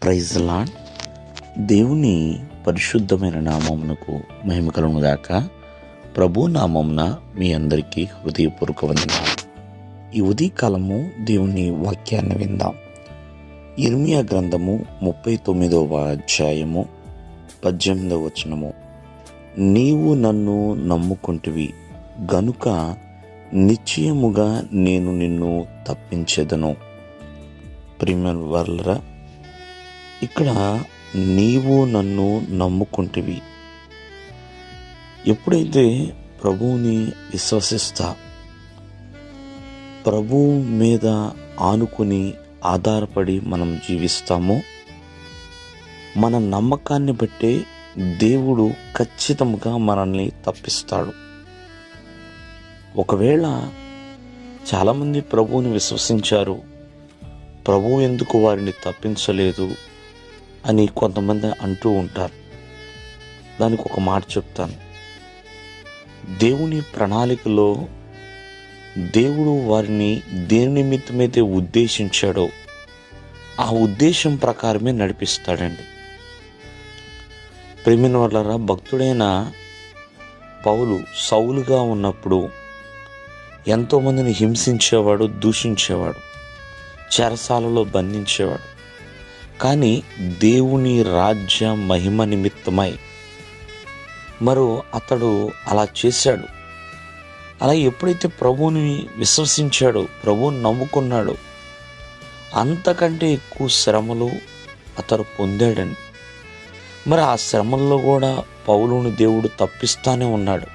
Praise lord. దేవుని పరిశుద్ధమైన నామమునకు మహిమ కలుగును గాక. ప్రభు నామమున మీ అందరికీ హృదయపూర్వక వందనాలు. ఈ ఉదయకాలము దేవుని వాక్యాన్ని విందాం. ఇర్మియా గ్రంథము 39వ అధ్యాయము 18వ వచనము. నీవు నన్ను నమ్ముకుంటివి గనుక నిశ్చయముగా నేను నిన్ను తప్పించెదను. ప్రియమైన వారలారా, ఇక్కడ నీవు నన్ను నమ్ముకుంటివి. ఎప్పుడైతే ప్రభువుని విశ్వసిస్తా, ప్రభువు మీద ఆనుకుని ఆధారపడి మనం జీవిస్తామో, మన నమ్మకాన్ని బట్టే దేవుడు ఖచ్చితంగా మనల్ని తప్పిస్తాడు. ఒకవేళ చాలామంది ప్రభువుని విశ్వసించారు, ప్రభువు ఎందుకు వారిని తప్పించలేదు అని కొంతమంది అంటూ ఉంటారు. దానికి ఒక మాట చెప్తాను. దేవుని ప్రణాళికలో దేవుడు వారిని దేని నిమిత్తమైతే ఉద్దేశించాడో ఆ ఉద్దేశం ప్రకారమే నడిపిస్తాడండి. ప్రేమిన వాళ్ళరా, భక్తుడైన పౌలు సౌలుగా ఉన్నప్పుడు ఎంతోమందిని హింసించేవాడు, దూషించేవాడు, చెరసాలలో బంధించేవాడు. కానీ దేవుని రాజ్య మహిమ నిమిత్తమై అతడు అలా చేశాడు. అలా ఎప్పుడైతే ప్రభువుని విశ్వసించాడో, ప్రభువుని నమ్ముకున్నాడో, అంతకంటే ఎక్కువ శ్రమలు అతడు పొందాడండి. ఆ శ్రమల్లో కూడా పౌలుని దేవుడు తప్పిస్తానే ఉన్నాడు.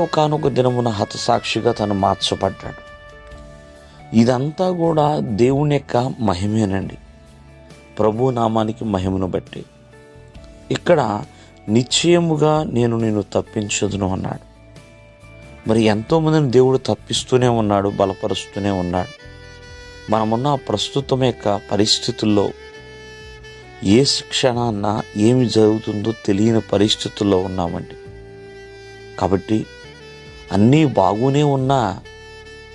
ఒకానొక దినమున హతసాక్షిగా తను మార్చబడ్డాడు. ఇదంతా కూడా దేవుని యొక్క మహిమేనండి. ప్రభు నామానికి మహిమను బట్టి ఇక్కడ నిశ్చయముగా నేను నిన్ను తప్పించదును అన్నాడు. ఎంతోమందిని దేవుడు తప్పిస్తూనే ఉన్నాడు, బలపరుస్తూనే ఉన్నాడు. మనమున్న ప్రస్తుతం యొక్క పరిస్థితుల్లో ఏ క్షణాన్న ఏమి జరుగుతుందో తెలియని పరిస్థితుల్లో ఉన్నామండి. కాబట్టి అన్నీ బాగునే ఉన్నా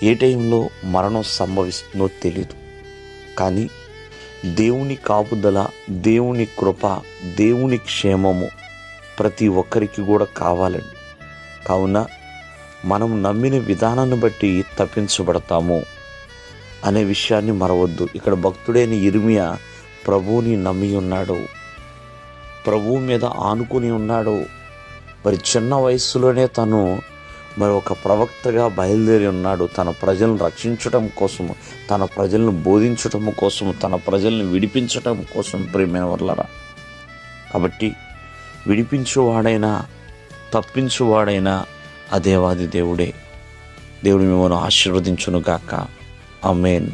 ఏ టైంలో మరణం సంభవిస్తుందో తెలీదు. కానీ దేవుని కాపుదల, దేవుని కృప, దేవుని క్షేమము ప్రతి ఒక్కరికి కూడా కావాలండి. కావున మనం నమ్మిన విధానాన్ని బట్టి తప్పించబడతాము అనే విషయాన్ని మరవద్దు. ఇక్కడ భక్తుడైన ఇర్మియా ప్రభువుని నమ్మి ఉన్నాడు, ప్రభువు మీద ఆనుకుని ఉన్నాడు. చిన్న వయస్సులోనే తను ఒక ప్రవక్తగా బయలుదేరి ఉన్నాడు. తన ప్రజలను రక్షించడం కోసము, తన ప్రజలను బోధించటం కోసము, తన ప్రజలను విడిపించటం కోసం. ప్రియమైన వారలారా, కాబట్టి విడిపించువాడైనా తప్పించువాడైనా ఆ దేవాది దేవుడే. దేవుడు మిమ్మల్ని ఆశీర్వదించును గాక. ఆమేన్.